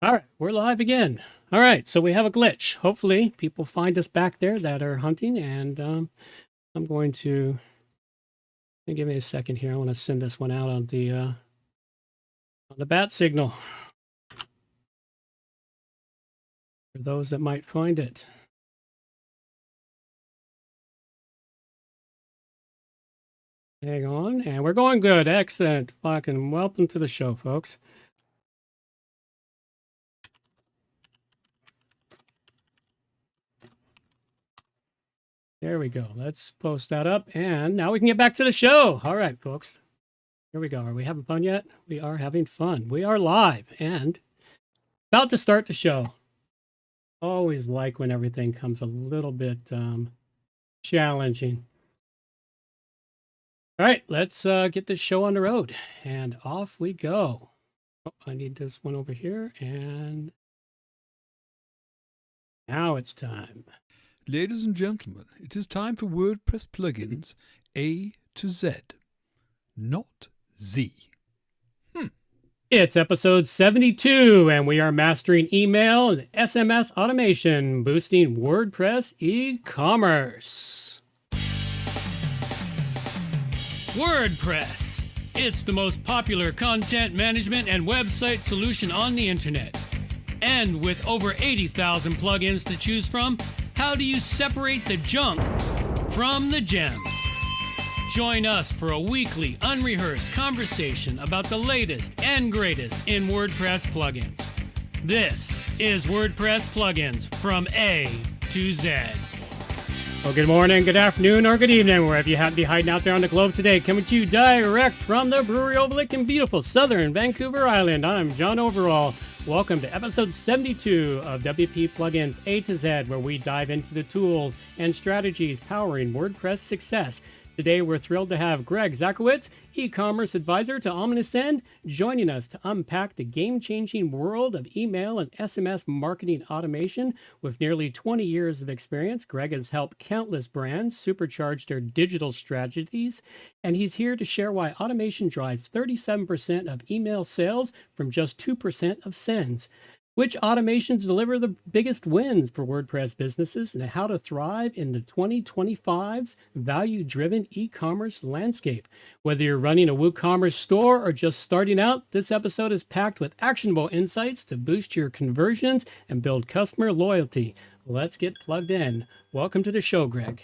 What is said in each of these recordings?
All right, we're live again. All right, so we have a glitch. Hopefully, people find us back there that are hunting, and I'm going to give me a second here. I want to send this one out on the bat signal for those that might find it. Hang on, and we're going good. Excellent. Fucking welcome to the show, folks. There we go. Let's post that up, and now we can get back to the show. All right, folks. Here we go. Are we having fun yet? We are having fun. We are live and about to start the show. Always like when everything comes a little bit challenging. All right, let's get this show on the road, and off we go. Oh, I need this one over here, and now it's time. Ladies and gentlemen, it is time for WordPress plugins A to Z, not Z. It's episode 72, and we are mastering email and SMS automation, boosting WordPress e-commerce. WordPress. It's the most popular content management and website solution on the internet. And with over 80,000 plugins to choose from, how do you separate the junk from the gems? Join us for a weekly, unrehearsed conversation about the latest and greatest in WordPress plugins. This is WordPress plugins from A to Z. Well, good morning, good afternoon, or good evening, wherever you happen to be hiding out there on the globe today. Coming to you direct from the brewery overlooking beautiful southern Vancouver Island. I'm John Overall. Welcome to episode 72 of WP Plugins A to Z, where we dive into the tools and strategies powering WordPress success. Today, we're thrilled to have Greg Zakowicz, e-commerce advisor to Omnisend, joining us to unpack the game-changing world of email and SMS marketing automation. With nearly 20 years of experience, Greg has helped countless brands supercharge their digital strategies, and he's here to share why automation drives 37% of email sales from just 2% of sends. Which automations deliver the biggest wins for WordPress businesses, and how to thrive in the 2025's value-driven e-commerce landscape. Whether you're running a WooCommerce store or just starting out, this episode is packed with actionable insights to boost your conversions and build customer loyalty. Let's get plugged in. Welcome to the show, Greg.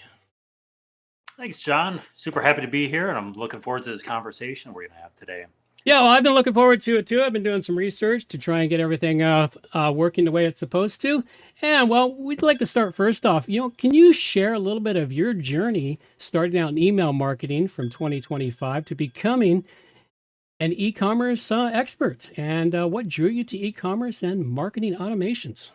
Thanks, John. Super happy to be here, and I'm looking forward to this conversation we're going to have today. Yeah, well, I've been looking forward to it too. I've been doing some research to try and get everything working the way it's supposed to. And well, we'd like to start first off. Can you share a little bit of your journey starting out in email marketing from 2025 to becoming an e-commerce expert, and what drew you to e-commerce and marketing automations?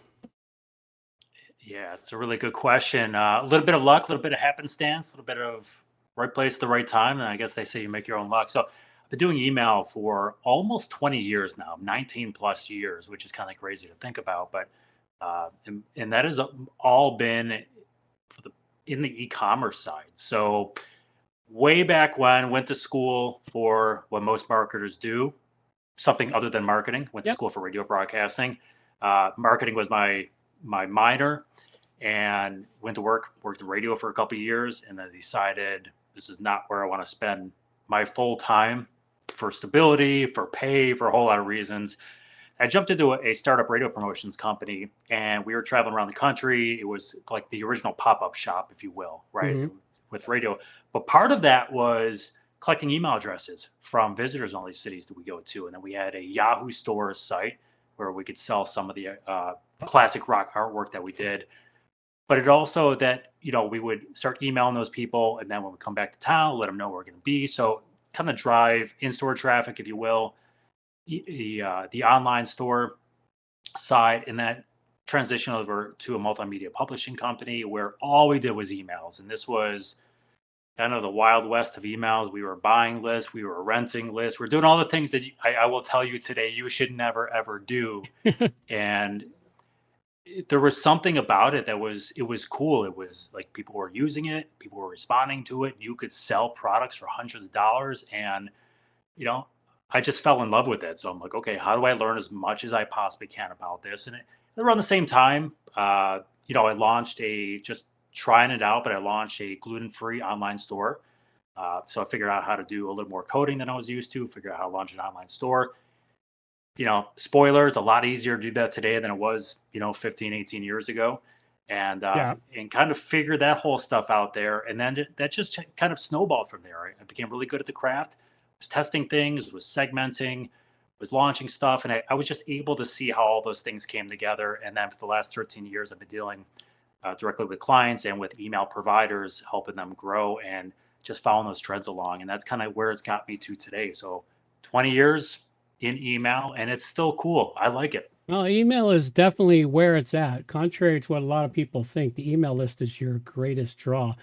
Yeah, it's a really good question. A little bit of luck, a little bit of happenstance, a little bit of right place at the right time, and I guess they say you make your own luck. So I've been doing email for almost 20 years now, 19 plus years, which is kind of crazy to think about. But and that has all been in the e-commerce side. So way back when, went to school for what most marketers do, something other than marketing. Went to school for radio broadcasting. Marketing was my minor, and went to worked in radio for a couple of years, and then decided this is not where I want to spend my full time for stability, for pay, for a whole lot of reasons. I jumped into a startup radio promotions company, and we were traveling around the country. It was like the original pop-up shop, if you will, right, with radio. But part of that was collecting email addresses from visitors in all these cities that we go to. And then we had a Yahoo Stores site where we could sell some of the classic rock artwork that we did. But it also that, we would start emailing those people, and then when we come back to town, let them know where we're going to be. So kind of drive in-store traffic, if you will, the online store side, and that transition over to a multimedia publishing company where all we did was emails. And this was kind of the wild west of emails. We were buying lists, we were renting lists, we're doing all the things that I will tell you today you should never, ever do. And there was something about it that was cool. It was like people were using it, people were responding to it. You could sell products for hundreds of dollars, and I just fell in love with it. So I'm like, okay, how do I learn as much as I possibly can about this? And around the same time, I launched just trying it out, but I launched a gluten-free online store. So I figured out how to do a little more coding than I was used to, figure out how to launch an online store. Spoiler, it's a lot easier to do that today than it was, 15, 18 years ago. Yeah. And kind of figure that whole stuff out there. And then that just kind of snowballed from there. I became really good at the craft, was testing things, was segmenting, was launching stuff. And I was just able to see how all those things came together. And then for the last 13 years, I've been dealing directly with clients and with email providers, helping them grow and just following those trends along. And that's kind of where it's got me to today. So 20 years in email, and it's still cool. I like it. Well, email is definitely where it's at. Contrary to what a lot of people think, the email list is your greatest draw.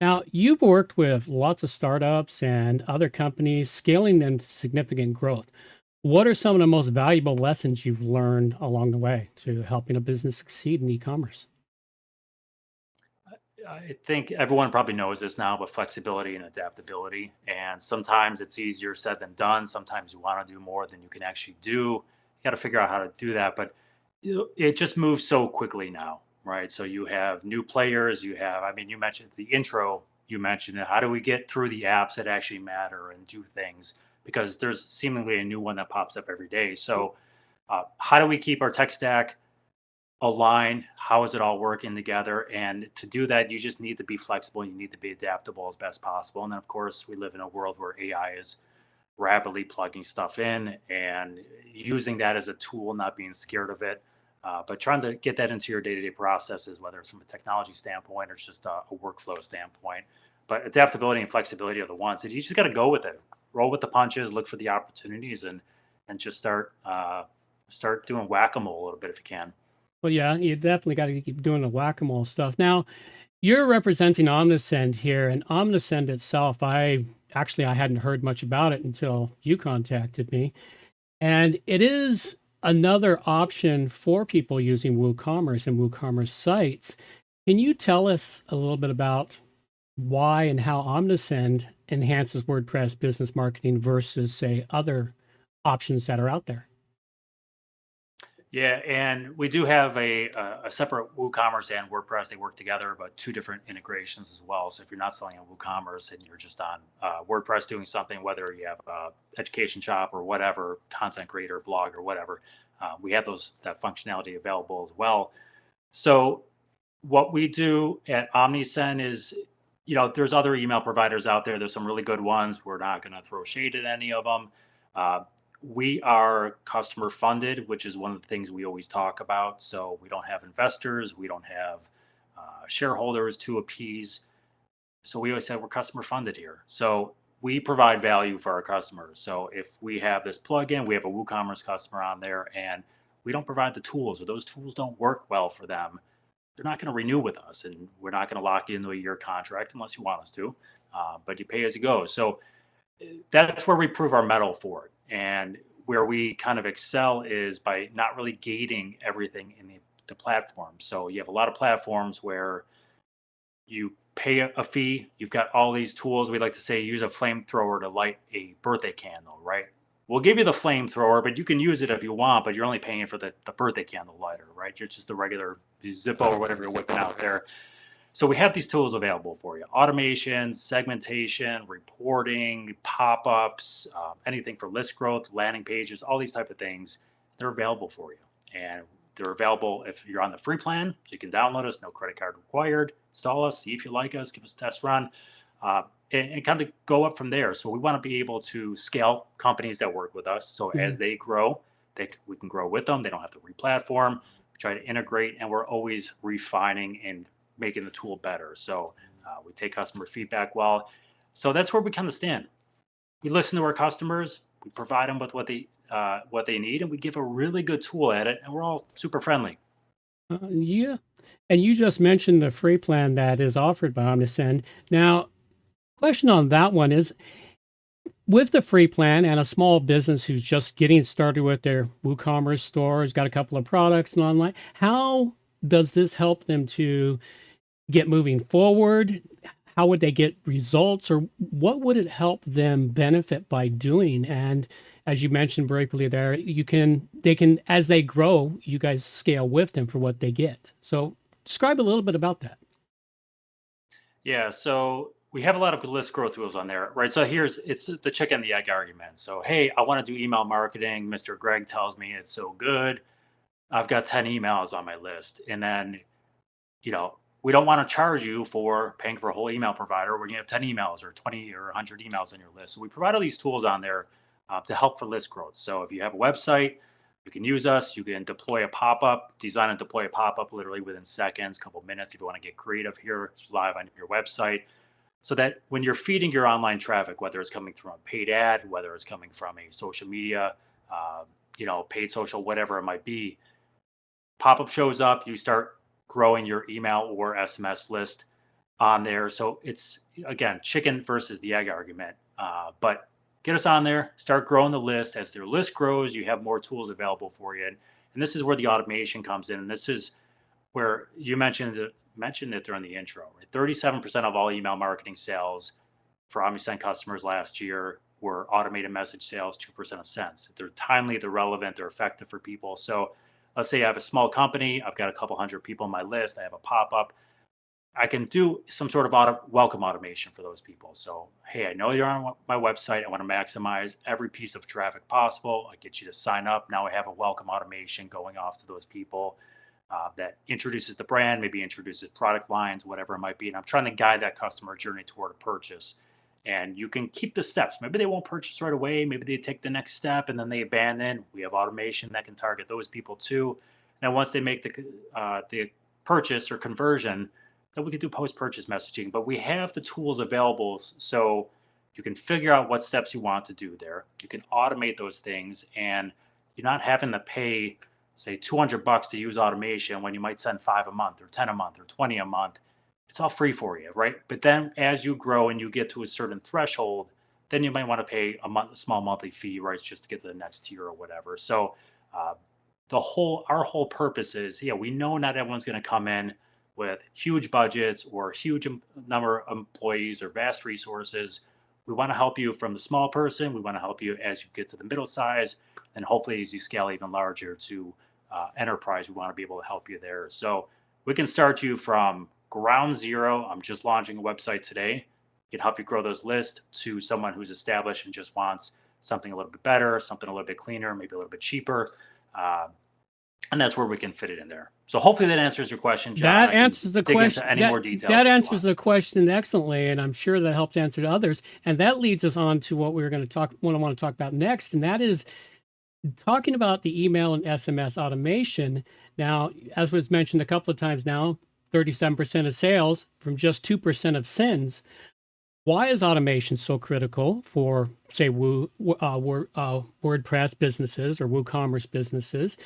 Now, you've worked with lots of startups and other companies, scaling them to significant growth. What are some of the most valuable lessons you've learned along the way to helping a business succeed in e-commerce? I think everyone probably knows this now, but flexibility and adaptability. And sometimes it's easier said than done. Sometimes you want to do more than you can actually do. You got to figure out how to do that. But it just moves so quickly now, right? So you have new players. You mentioned the intro, you mentioned it. How do we get through the apps that actually matter and do things? Because there's seemingly a new one that pops up every day. So how do we keep our tech stack align? How is it all working together? And to do that, you just need to be flexible. You need to be adaptable as best possible. And then, of course, we live in a world where AI is rapidly plugging stuff in and using that as a tool, not being scared of it, but trying to get that into your day-to-day processes, whether it's from a technology standpoint or just a workflow standpoint. But adaptability and flexibility are the ones that you just got to go with it, roll with the punches, look for the opportunities, and just start doing whack-a-mole a little bit if you can. Well, yeah, you definitely got to keep doing the whack-a-mole stuff. Now, you're representing Omnisend here, and Omnisend itself, I hadn't heard much about it until you contacted me. And it is another option for people using WooCommerce and WooCommerce sites. Can you tell us a little bit about why and how Omnisend enhances WordPress business marketing versus, say, other options that are out there? Yeah, and we do have a separate WooCommerce and WordPress. They work together, but two different integrations as well. So if you're not selling on WooCommerce and you're just on WordPress doing something, whether you have education shop or whatever, content creator, blog or whatever, we have that functionality available as well. So what we do at Omnisend is, there's other email providers out there. There's some really good ones. We're not going to throw shade at any of them. We are customer funded, which is one of the things we always talk about. So we don't have investors, we don't have shareholders to appease. So we always say we're customer funded here. So we provide value for our customers. So if we have this plugin, we have a WooCommerce customer on there, and we don't provide the tools, or those tools don't work well for them, they're not going to renew with us, and we're not going to lock you into a year contract unless you want us to. But you pay as you go. So that's where we prove our mettle for it. And where we kind of excel is by not really gating everything in the platform. So you have a lot of platforms where you pay a fee. You've got all these tools. We like to say use a flamethrower to light a birthday candle, right? We'll give you the flamethrower, but you can use it if you want, but you're only paying for the birthday candle lighter, right? You're just the regular Zippo or whatever you're whipping out there. So we have these tools available for you: automation, segmentation, reporting, pop-ups, anything for list growth, landing pages, all these type of things. They're available for you. And they're available if you're on the free plan. So you can download us, no credit card required, install us, see if you like us, give us a test run, and kind of go up from there. So we want to be able to scale companies that work with us. So as they grow, we can grow with them. They don't have to re-platform. We try to integrate, and we're always refining and making the tool better. So we take customer feedback well. So that's where we kind of stand. We listen to our customers, we provide them with what they need, and we give a really good tool at it, and we're all super friendly. Yeah. And you just mentioned the free plan that is offered by Omnisend. Now, question on that one is, with the free plan and a small business who's just getting started with their WooCommerce store, has got a couple of products and online, how does this help them to get moving forward? How would they get results, or what would it help them benefit by doing? And as you mentioned briefly there, they can, as they grow, you guys scale with them for what they get. So describe a little bit about that. Yeah, so we have a lot of list growth tools on there, right? So it's the chicken and the egg argument. So, hey, I want to do email marketing. Mr. Greg tells me it's so good. I've got 10 emails on my list. And then, we don't want to charge you for paying for a whole email provider when you have 10 emails or 20 or 100 emails on your list. So we provide all these tools on there to help for list growth. So if you have a website, you can use us. You can deploy a pop-up, design and deploy a pop-up literally within seconds, couple minutes if you want to get creative here live on your website. So that when you're feeding your online traffic, whether it's coming from a paid ad, whether it's coming from a social media, paid social, whatever it might be, pop-up shows up, you start growing your email or SMS list on there. So it's, again, chicken versus the egg argument. But get us on there, start growing the list. As their list grows, you have more tools available for you. And this is where the automation comes in. And this is where you mentioned it during the intro, right? 37% of all email marketing sales for OmniSend customers last year were automated message sales, 2% of sends. They're timely, they're relevant, they're effective for people. So let's say I have a small company, I've got a couple hundred people on my list, I have a pop-up. I can do some sort of welcome automation for those people. So, hey, I know you're on my website. I want to maximize every piece of traffic possible. I get you to sign up. Now I have a welcome automation going off to those people that introduces the brand, maybe introduces product lines, whatever it might be. And I'm trying to guide that customer journey toward a purchase. And you can keep the steps. Maybe they won't purchase right away. Maybe they take the next step and then they abandon. We have automation that can target those people too. Now, once they make the purchase or conversion, then we can do post-purchase messaging. But we have the tools available so you can figure out what steps you want to do there. You can automate those things, and you're not having to pay, say, $200 to use automation when you might send 5 a month or 10 a month or 20 a month. It's all free for you, right? But then as you grow and you get to a certain threshold, then you might want to pay a small monthly fee, right, just to get to the next tier or whatever. So our whole purpose is, we know not everyone's going to come in with huge budgets or huge number of employees or vast resources. We want to help you from the small person. We want to help you as you get to the middle size, and hopefully as you scale even larger to enterprise, we want to be able to help you there. So we can start you from ground zero. I'm just launching a website today. Can help you grow those lists to someone who's established and just wants something a little bit better, something a little bit cleaner, maybe a little bit cheaper. And that's where we can fit it in there. So hopefully that answers your question, John. That answers the question. More details that answers the question excellently, and I'm sure that helps answer to others. And that leads us on to what we're going to talk. What I want to talk about next, and that is talking about the email and SMS automation. Now, as was mentioned a couple of times now, 37% of sales from just 2% of sends. Why is automation so critical for, say, WordPress businesses or WooCommerce businesses,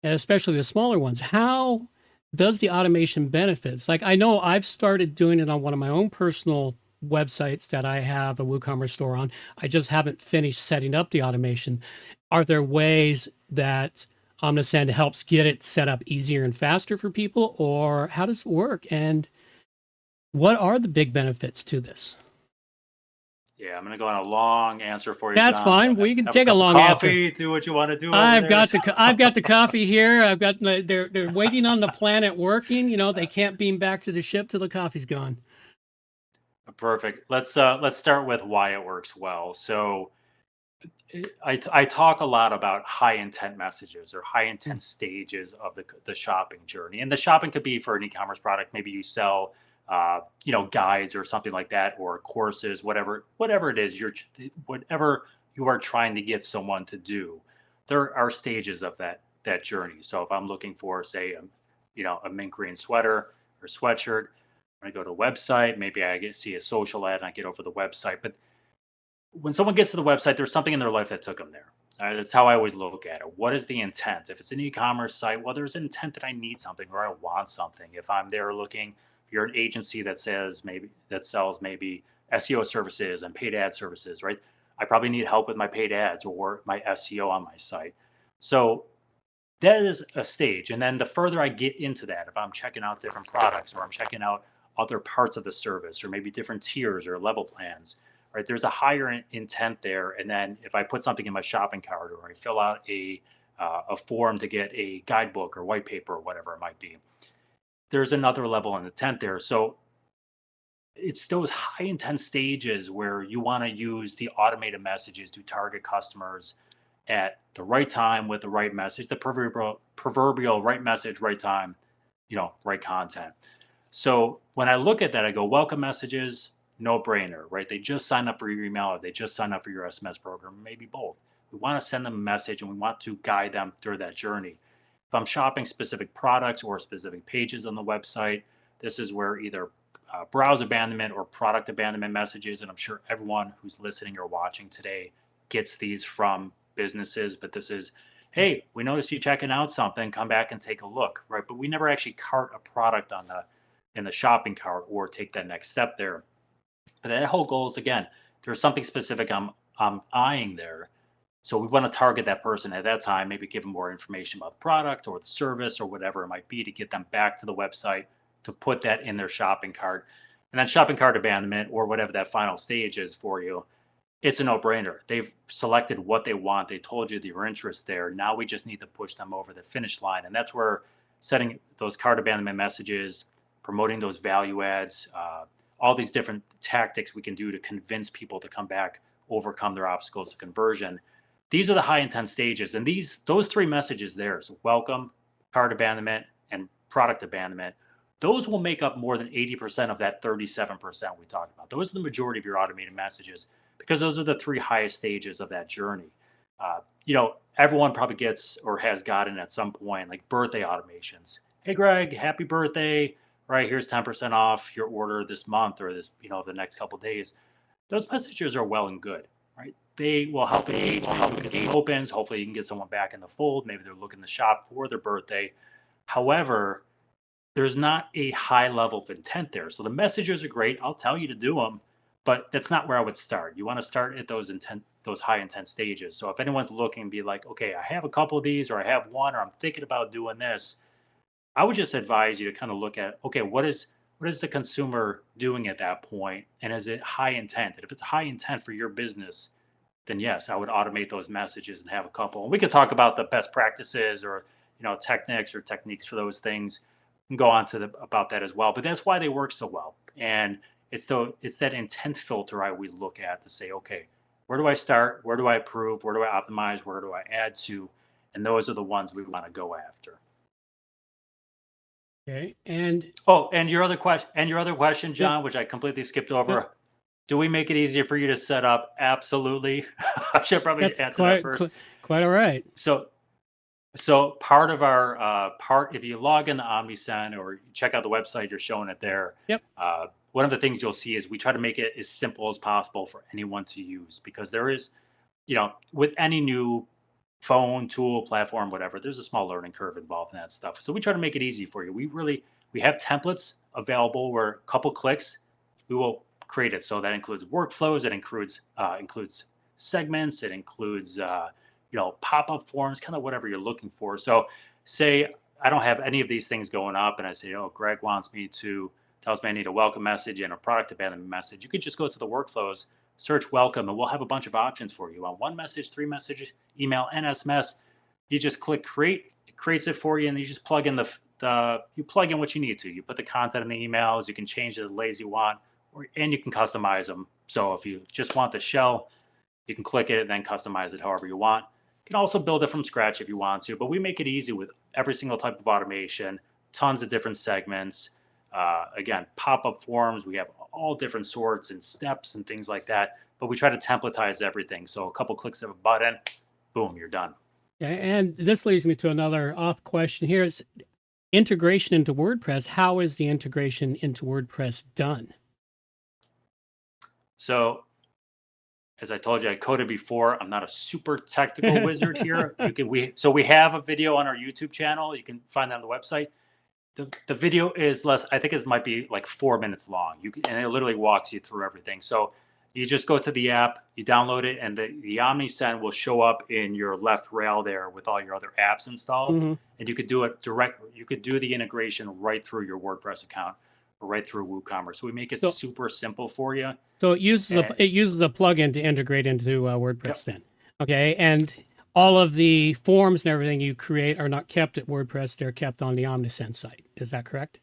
and especially the smaller ones? How does the automation benefits? Like, I know I've started doing it on one of my own personal websites that I have a WooCommerce store on. I just haven't finished setting up the automation. Are there ways that OmniSend helps get it set up easier and faster for people, or how does it work? And what are the big benefits to this? Yeah, I'm going to go on a long answer for you. That's John. fine. We can take a long answer. Do what you want to do. I've got the coffee here. I've got they're waiting on the planet working. They can't beam back to the ship till the coffee's gone. Perfect. Let's start with why it works well. So I talk a lot about high intent messages or high intent stages of the shopping journey. And the shopping could be for an e-commerce product. Maybe you sell guides or something like that, or courses, whatever it is, whatever you are trying to get someone to do. There are stages of that journey. So if I'm looking for, say, a mint green sweater or sweatshirt, when I go to a website, maybe I see a social ad and I get over the website. But when someone gets to the website, there's something in their life that took them there. That's how I always look at it. What is the intent? If it's an e-commerce site, well, there's an intent that I need something or I want something. If I'm there looking, you're an agency that sells maybe SEO services and paid ad services, right? I probably need help with my paid ads or my SEO on my site. So that is a stage. And then the further I get into that, if I'm checking out different products or I'm checking out other parts of the service or maybe different tiers or level plans, right? There's a higher intent there. And then if I put something in my shopping cart, or I fill out a form to get a guidebook or white paper or whatever it might be, there's another level of intent there. So it's those high intent stages where you want to use the automated messages to target customers at the right time with the right message, the proverbial right message, right time, right content. So when I look at that, I go, welcome messages, no brainer, right? They just signed up for your email, or they just signed up for your SMS program, maybe both. We want to send them a message and we want to guide them through that journey. If I'm shopping specific products or specific pages on the website, this is where either browse abandonment or product abandonment messages, and I'm sure everyone who's listening or watching today gets these from businesses, but this is, hey, we noticed you checking out something, come back and take a look, right? But we never actually cart a product in the shopping cart or take that next step there. But that whole goal is, again, there's something specific I'm eyeing there. So we want to target that person at that time, maybe give them more information about the product or the service or whatever it might be to get them back to the website to put that in their shopping cart. And then shopping cart abandonment, or whatever that final stage is for you, it's a no-brainer. They've selected what they want. They told you your interest there. Now we just need to push them over the finish line. And that's where setting those cart abandonment messages, promoting those value adds, all these different tactics we can do to convince people to come back, overcome their obstacles to conversion. These are the high intent stages. And those three messages there, so welcome, cart abandonment, and product abandonment, those will make up more than 80% of that 37% we talked about. Those are the majority of your automated messages, because those are the three highest stages of that journey. Everyone probably gets or has gotten at some point like birthday automations. Hey, Greg, happy birthday, right? Here's 10% off your order this month or this, the next couple of days. Those messages are well and good, right? They will help you get some opens. Hopefully you can get someone back in the fold. Maybe they're looking to shop for their birthday. However, there's not a high level of intent there. So the messages are great. I'll tell you to do them, but that's not where I would start. You want to start at those high intent stages. So if anyone's looking and be like, okay, I have a couple of these, or I have one, or I'm thinking about doing this, I would just advise you to kind of look at, okay, what is the consumer doing at that point? And is it high intent? And if it's high intent for your business, then yes, I would automate those messages and have a couple. And we could talk about the best practices or, techniques for those things, and go on to about that as well. But that's why they work so well. And it's that intent filter I always look at to say, okay, where do I start? Where do I improve? Where do I optimize? Where do I add to? And those are the ones we want to go after. Okay. And your other question, John, which I completely skipped over. Yeah. Do we make it easier for you to set up? Absolutely. I should probably answer that first. Quite all right. So part of our if you log in the OmniSend or check out the website, you're showing it there. Yep. One of the things you'll see is we try to make it as simple as possible for anyone to use, because there is, with any new phone, tool, platform, whatever, there's a small learning curve involved in that stuff. So we try to make it easy for you. We have templates available where a couple clicks, we will create it. So that includes workflows, it includes segments, it includes pop-up forms, kind of whatever you're looking for. So say I don't have any of these things going up and I say, Greg tells me I need a welcome message and a product abandonment message. You could just go to the workflows, search welcome, and we'll have a bunch of options for you on one message, 3 messages, email, and SMS. You just click create, it creates it for you, and you just plug in you plug in what you need to. You put the content in the emails, you can change the delays you want, and you can customize them. So if you just want the shell, you can click it and then customize it however you want. You can also build it from scratch if you want to, but we make it easy with every single type of automation, tons of different segments. Again, pop-up forms, we have all different sorts and steps and things like that, but we try to templatize everything. So a couple clicks of a button, boom, you're done. Yeah, and this leads me to another off question here. It's integration into WordPress. How is the integration into WordPress done? So as I told you, I coded before. I'm not a super technical wizard here. So we have a video on our YouTube channel. You can find that on the website. The video is less, I think it might be like 4 minutes long. And it literally walks you through everything. So you just go to the app, you download it, and the OmniSend will show up in your left rail there with all your other apps installed. Mm-hmm. And you could do it direct. You could do the integration right through your WordPress account, right through WooCommerce. So we make it So, super simple for you. so it uses And, a plugin to integrate into WordPress yep, then. Okay, and all of the forms and everything you create are not kept at WordPress; they're kept on the Omnisend site. Is that correct?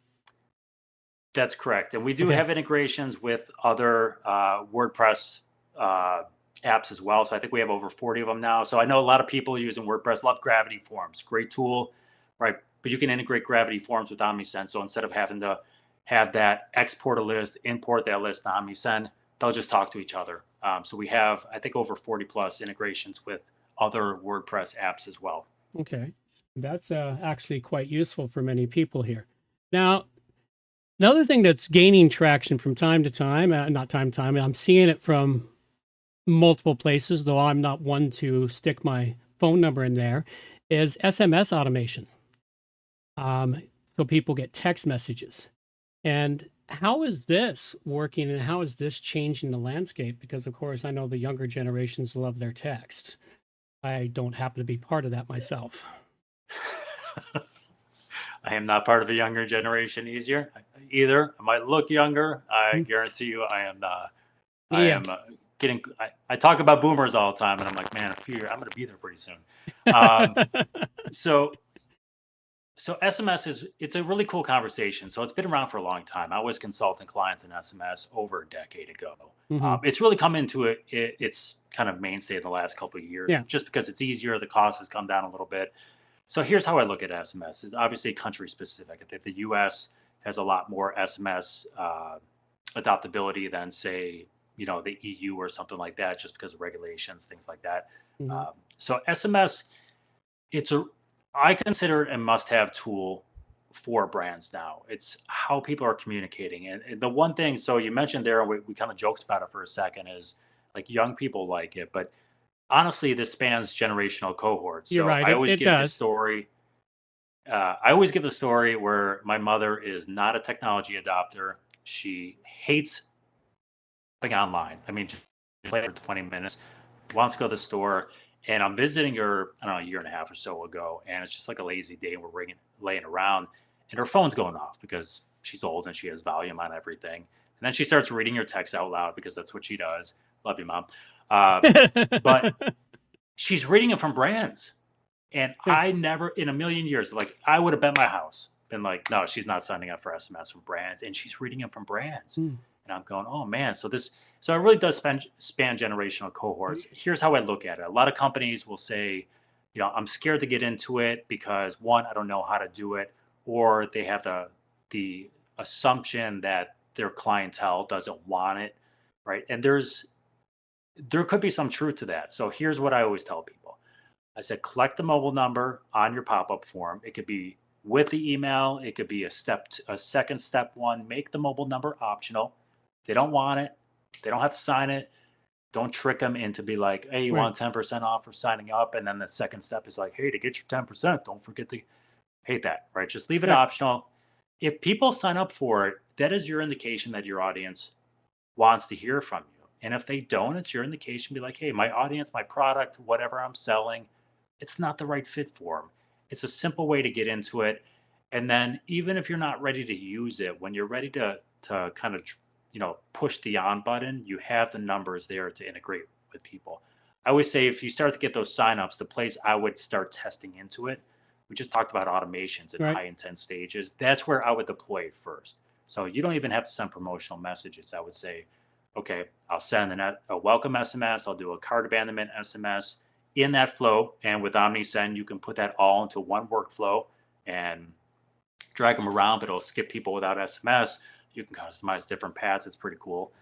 that's correct. And we do Okay. have integrations with other WordPress apps as well. So I think we have over 40 of them now. So I know a lot of people using WordPress love Gravity Forms. Great tool, right? But you can integrate Gravity Forms with Omnisend. So instead of having to have that export a list, import that list to Omnisend, they'll just talk to each other. So we have, I think, over 40 plus integrations with other WordPress apps as well. Okay, that's actually quite useful for many people here. Now, another thing that's gaining traction from time to time, not time to time, I'm seeing it from multiple places, though I'm not one to stick my phone number in there, is SMS automation. So people get text messages. And how is this working and how is this changing the landscape? Because, of course, I know the younger generations love their texts. I don't happen to be part of that myself. I am not part of a younger generation either. I might look younger. I guarantee you I am not. I Yeah. am I talk about boomers all the time, and I'm like, man, I'm going to be there pretty soon. So SMS it's a really cool conversation. So it's been around for a long time. I was consulting clients in SMS over a decade ago. It's really come into it's kind of mainstay in the last couple of years, Yeah. just because it's easier. The cost has come down a little bit. So here's how I look at SMS. It's obviously country specific. I think the US has a lot more SMS adoptability than, say, the EU or something like that, just because of regulations, things like that. So SMS, I consider it a must-have tool for brands now. It's how people are communicating. And the one thing, so you mentioned there, and we kind of joked about it for a second, is like young people like it, but honestly, this spans generational cohorts. You're So right. I always It give the does. story. I always give the story where my mother is not a technology adopter. She hates something online. I mean, just play for 20 minutes, wants to go to the store, and I'm visiting her, I don't know, a year and a half or so ago, and it's just like a lazy day, and we're laying around, and her phone's going off because she's old and she has volume on everything. And then she starts reading her text out loud because that's what she does. Love you, Mom. But she's reading it from brands. And I never in a million years, like I would have bet my house, been like, no, she's not signing up for SMS from brands. And she's reading it from brands. And I'm going, oh man. So it really does span generational cohorts. Here's how I look at it. A lot of companies will say, I'm scared to get into it because, one, I don't know how to do it, or they have the assumption that their clientele doesn't want it, right? And there could be some truth to that. So here's what I always tell people. I said, collect the mobile number on your pop-up form. It could be with the email. It could be a second step one. Make the mobile number optional. They don't want it. They don't have to sign it. Don't trick them into be like, hey, you want 10% off for signing up? And then the second step is like, hey, to get your 10%, don't forget to hate that, right? Just leave it optional. If people sign up for it, that is your indication that your audience wants to hear from you. And if they don't, it's your indication, be like, hey, my audience, my product, whatever I'm selling, it's not the right fit for them. It's a simple way to get into it. And then even if you're not ready to use it, when you're ready to kind of, push the on button, you have the numbers there to integrate with people. I always say if you start to get those signups, the place I would start testing into it, we just talked about automations at high intent stages. That's where I would deploy it first. So you don't even have to send promotional messages. I would say, okay, I'll send a welcome SMS. I'll do a cart abandonment SMS in that flow. And with Omnisend, you can put that all into one workflow and drag them around, but it'll skip people without SMS. You can customize different paths. It's pretty cool.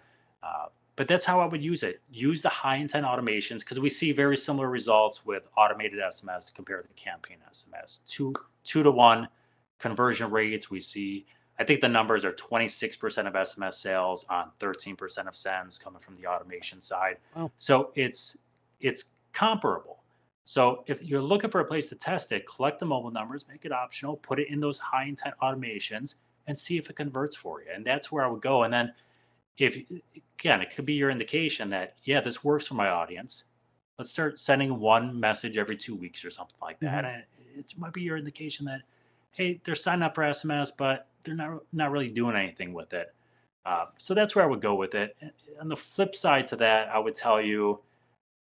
But that's how I would use it. Use the high intent automations because we see very similar results with automated SMS compared to campaign SMS. 2 to 1 conversion rates. We see, I think the numbers are 26% of SMS sales on 13% of sends coming from the automation side. Wow. So it's comparable. So if you're looking for a place to test it, collect the mobile numbers, make it optional, put it in those high intent automations and see if it converts for you. And that's where I would go. And then again, it could be your indication that, yeah, this works for my audience. Let's start sending one message every 2 weeks or something like that. And it might be your indication that, hey, they're signing up for SMS, but they're not really doing anything with it. So that's where I would go with it. On the flip side to that, I would tell you,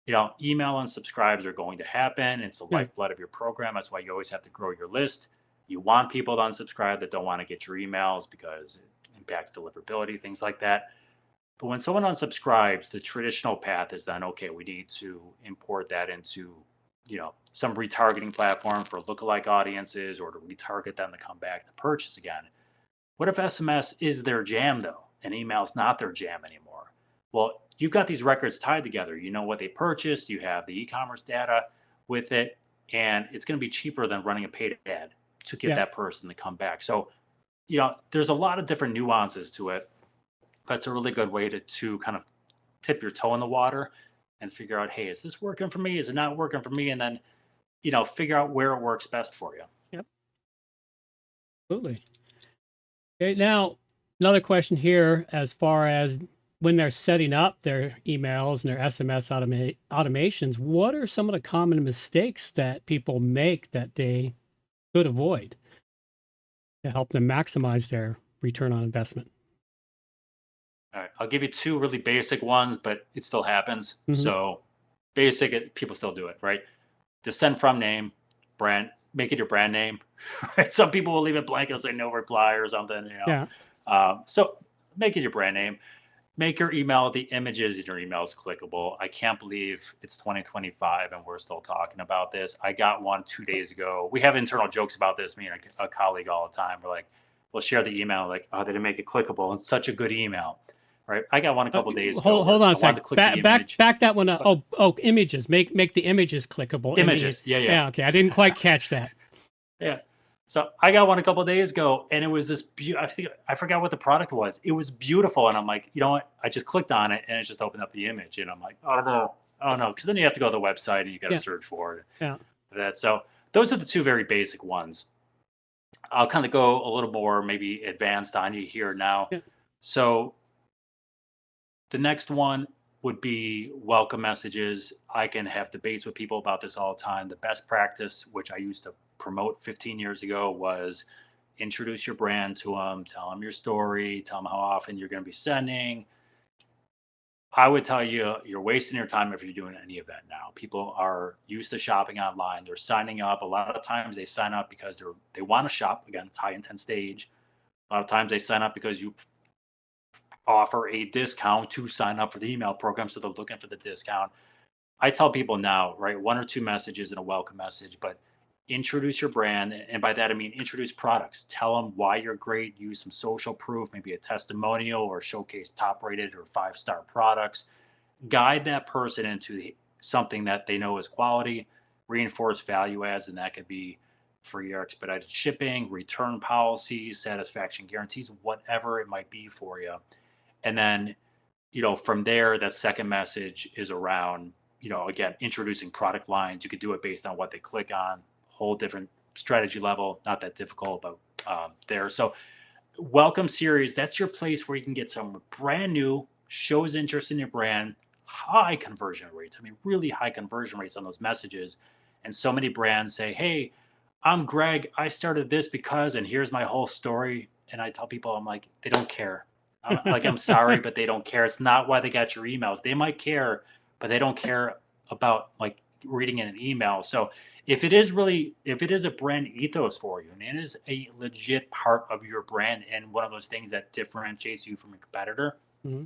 email unsubscribes are going to happen. It's the Yeah. lifeblood of your program. That's why you always have to grow your list. You want people to unsubscribe that don't want to get your emails because it impacts deliverability, things like that. But when someone unsubscribes, the traditional path is then, okay, we need to import that into, some retargeting platform for lookalike audiences or to retarget them to come back to purchase again. What if SMS is their jam though, and email's not their jam anymore? Well, you've got these records tied together. You know what they purchased, you have the e-commerce data with it, and it's going to be cheaper than running a paid ad to get Yeah. that person to come back. So, there's a lot of different nuances to it. That's a really good way to kind of tip your toe in the water and figure out, hey, is this working for me? Is it not working for me? And then, figure out where it works best for you. Yep. Absolutely. Okay, now another question here as far as when they're setting up their emails and their SMS automations, what are some of the common mistakes that people make that they could avoid to help them maximize their return on investment? All right, I'll give you two really basic ones, but it still happens. Mhm. So basic, people still do it, right? Just send from name, brand, make it your brand name, right? Some people will leave it blank and say no reply or something, Yeah. So make it your brand name. Make your email, the images in your email is clickable. I can't believe it's 2025 and we're still talking about this. I got one 2 days ago. We have internal jokes about this, me and a colleague all the time. We're like, we'll share the email, like, oh, they didn't make it clickable. It's such a good email, right? I got one a couple days ago. Hold on a I wanted to second. click the image. Back that one up. Oh, images. Make the images clickable. Images. Yeah. Yeah. Okay. I didn't quite catch that. Yeah. So I got one a couple of days ago, and it was this. I forgot what the product was. It was beautiful, and I'm like, you know what? I just clicked on it, and it just opened up the image, and I'm like, oh no, because then you have to go to the website and you got to search for it. Yeah. That. So those are the two very basic ones. I'll kind of go a little more maybe advanced on you here now. Yeah. So the next one would be welcome messages. I can have debates with people about this all the time. The best practice, which I used to promote 15 years ago, was introduce your brand to them, tell them your story, tell them how often you're going to be sending. I would tell you, you're wasting your time if you're doing any of that now. People are used to shopping online. They're signing up. A lot of times they sign up because they want to shop. Again, it's high intent stage. A lot of times they sign up because you offer a discount to sign up for the email program, so they're looking for the discount. I tell people now, right, one or two messages in a welcome message, but introduce your brand. And by that, I mean, introduce products. Tell them why you're great. Use some social proof, maybe a testimonial, or showcase top rated or 5-star products. Guide that person into something that they know is quality, reinforce value adds, and that could be free or expedited shipping, return policies, satisfaction guarantees, whatever it might be for you. And then, from there, that second message is around, again, introducing product lines. You could do it based on what they click on, whole different strategy level, not that difficult, but there. So welcome series, that's your place where you can get someone brand new, shows interest in your brand, high conversion rates. I mean, really high conversion rates on those messages. And so many brands say, hey, I'm Greg. I started this because, and here's my whole story. And I tell people, I'm like, they don't care. I'm sorry, but they don't care. It's not why they got your emails. They might care, but they don't care about like reading in an email. So if it is a brand ethos for you, and it is a legit part of your brand and one of those things that differentiates you from a competitor, Mm-hmm.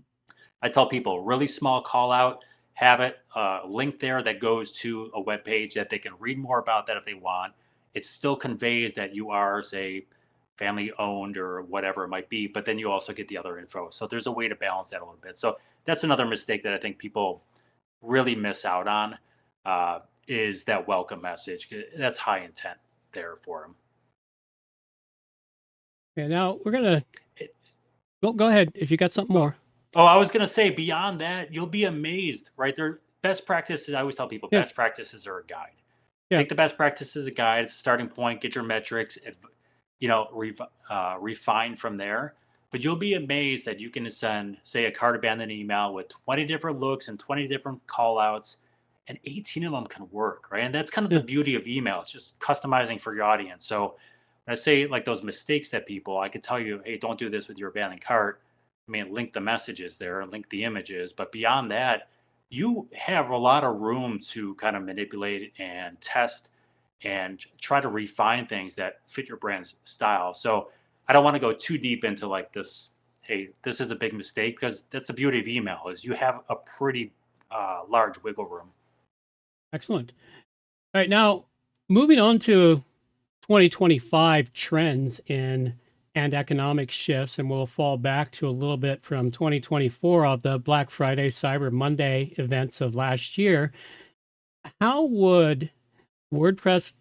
I tell people, really small call out, have it link there that goes to a web page that they can read more about that if they want. It still conveys that you are, say, family owned or whatever it might be, but then you also get the other info. So there's a way to balance that a little bit. So that's another mistake that I think people really miss out on, is that welcome message. That's high intent there for them. Okay, now we're gonna go ahead if you got something more. Oh, I was gonna say, beyond that, you'll be amazed, right? They're best practices. I always tell people, Yeah. best practices are a guide. Yeah. Take the best practices as a guide. It's a starting point. Get your metrics, refine from there. But you'll be amazed that you can send, say, a cart abandoned email with 20 different looks and 20 different call outs, and 18 of them can work, right? And that's kind of Yeah. the beauty of email. It's just customizing for your audience. So I say like those mistakes that people, I could tell you, hey, don't do this with your abandoned cart. I mean, link the messages there, link the images, but beyond that, you have a lot of room to kind of manipulate and test and try to refine things that fit your brand's style. So I don't want to go too deep into like this, hey, this is a big mistake, because that's the beauty of email is you have a pretty large wiggle room. Excellent. All right, now moving on to 2025 trends and economic shifts, and we'll fall back to a little bit from 2024 of the Black Friday, Cyber Monday events of last year. How would WordPress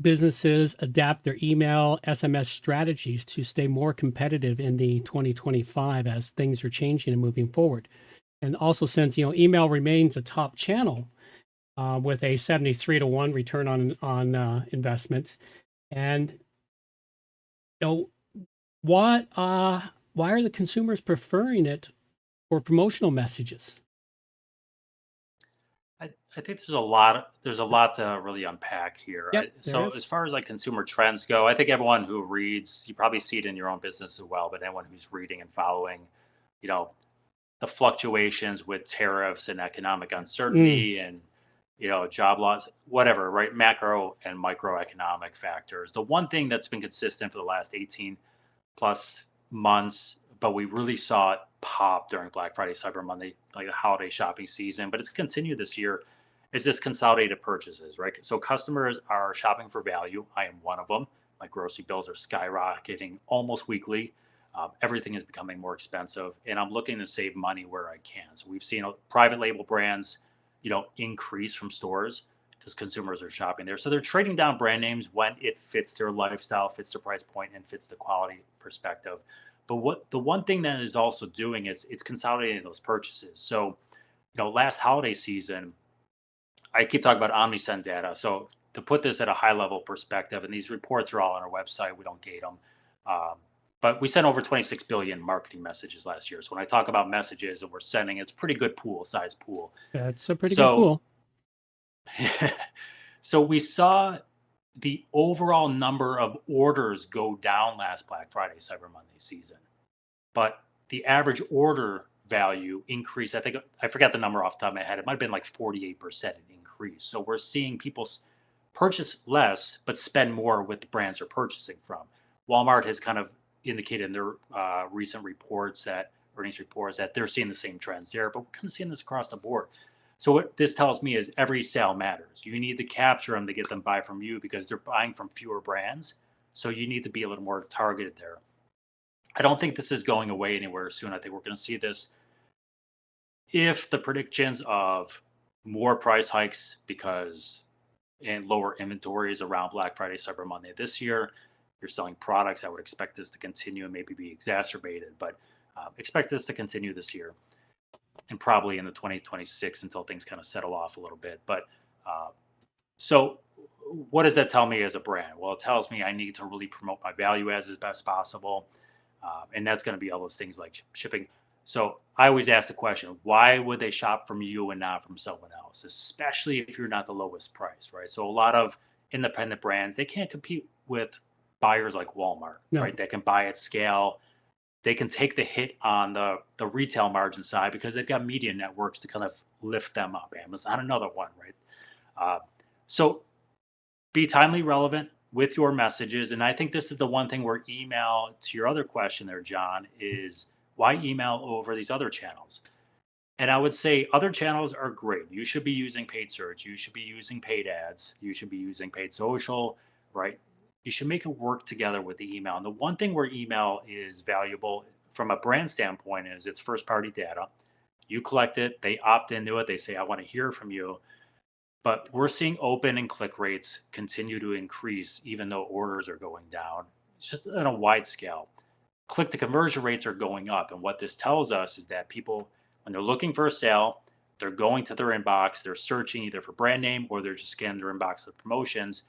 businesses adapt their email SMS strategies to stay more competitive in the 2025 as things are changing and moving forward? And also, since email remains a top channel with a 73-to-1 return on investment, and why are the consumers preferring it for promotional messages? I think there's a lot to really unpack here. Yep, there So is. as far as like consumer trends go, I think everyone who reads, you probably see it in your own business as well, but anyone who's reading and following, you know, the fluctuations with tariffs and economic uncertainty and job loss, whatever, right? Macro and microeconomic factors. The one thing that's been consistent for the last 18 plus months, but we really saw it pop during Black Friday, Cyber Monday, like the holiday shopping season, but it's continued this year, is this consolidated purchases, right? So customers are shopping for value. I am one of them. My grocery bills are skyrocketing almost weekly. Everything is becoming more expensive, and I'm looking to save money where I can. So we've seen private label brands, increase from stores because consumers are shopping there. So they're trading down brand names when it fits their lifestyle, fits their price point, and fits the quality perspective. But the one thing that is also doing is it's consolidating those purchases. So, last holiday season, I keep talking about OmniSend data. So to put this at a high level perspective, and these reports are all on our website, we don't gate them. But we sent over 26 billion marketing messages last year. So when I talk about messages that we're sending, it's a pretty good size pool. That's a pretty good pool. So we saw the overall number of orders go down last Black Friday, Cyber Monday season, but the average order value increased. I think I forgot the number off the top of my head. It might have been like 48% increase. So we're seeing people purchase less but spend more with the brands they're purchasing from. Walmart has kind of indicated in their recent earnings reports that they're seeing the same trends there, but we're kind of seeing this across the board. So what this tells me is every sale matters. You need to capture them to get them to buy from you because they're buying from fewer brands. So you need to be a little more targeted there. I don't think this is going away anywhere soon. I think we're going to see this if the predictions of more price hikes and lower inventories around Black Friday, Cyber Monday this year. You're selling products. I would expect this to continue and maybe be exacerbated, but expect this to continue this year and probably in the 2026 until things kind of settle off a little bit. But so what does that tell me as a brand? Well, it tells me I need to really promote my value as best possible. And that's going to be all those things like shipping. So I always ask the question, why would they shop from you and not from someone else, especially if you're not the lowest price, right? So a lot of independent brands, they can't compete with buyers like Walmart, right? That can buy at scale. They can take the hit on the retail margin side because they've got media networks to kind of lift them up. Amazon, another one, right? So be timely relevant with your messages. And I think this is the one thing where email, to your other question there, John, is why email over these other channels? And I would say other channels are great. You should be using paid search. You should be using paid ads. You should be using paid social, right? You should make it work together with the email. And the one thing where email is valuable from a brand standpoint is it's first party data. You collect it, they opt into it, they say, I want to hear from you. But we're seeing open and click rates continue to increase, even though orders are going down. It's just on a wide scale. Click to conversion rates are going up. And what this tells us is that people, when they're looking for a sale, they're going to their inbox, they're searching either for brand name or they're just scanning their inbox with promotions.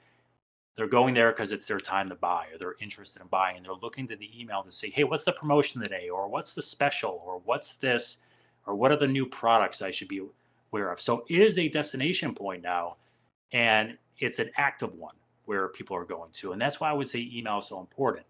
They're going there because it's their time to buy or they're interested in buying. They're looking to the email to say, hey, what's the promotion today? Or what's the special? Or what's this? Or what are the new products I should be aware of? So it is a destination point now, and it's an active one. where people are going to. And that's why I would say email is so important.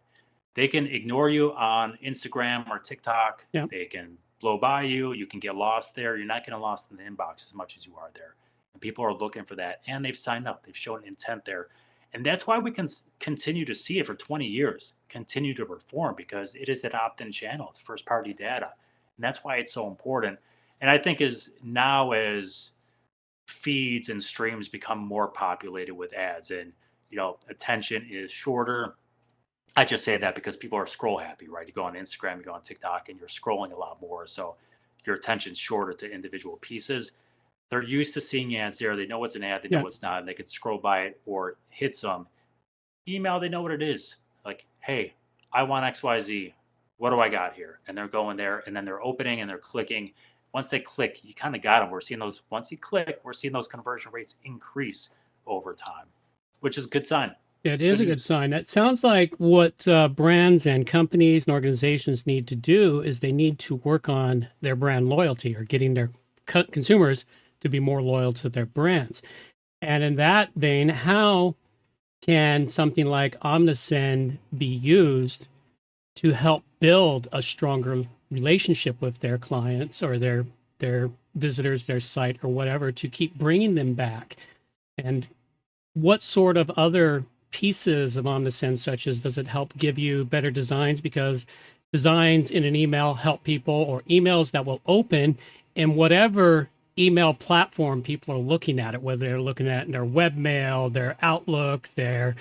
They can ignore you on Instagram or TikTok. Yeah. They can blow by you. You can get lost there. You're not getting lost in the inbox as much as you are there. And people are looking for that. And they've signed up. They've shown intent there. And that's why we can continue to see it for 20 years, continue to perform, because it is an opt-in channel. It's first-party data. And that's why it's so important. And I think as feeds and streams become more populated with ads and, attention is shorter. I just say that because people are scroll happy, right? You go on Instagram, you go on TikTok, and you're scrolling a lot more. So your attention's shorter to individual pieces. They're used to seeing ads there. They know what's an ad, they know what's not, and they can scroll by it or hit some. Email, they know what it is. Like, hey, I want XYZ. What do I got here? And they're going there, and then they're opening and they're clicking. Once they click, you kind of got them. We're seeing those, once you click, we're seeing those conversion rates increase over time, which is a good sign. It is a good sign. It sounds like what brands and companies and organizations need to do is they need to work on their brand loyalty, or getting their consumers to be more loyal to their brands. And in that vein, how can something like Omnisend be used to help build a stronger relationship with their clients or their visitors, their site or whatever, to keep bringing them back? And what sort of other pieces of Omnisend, such as, does it help give you better designs? Because designs in an email help people, or emails that will open in whatever email platform people are looking at it, whether they're looking at their webmail, their Outlook, their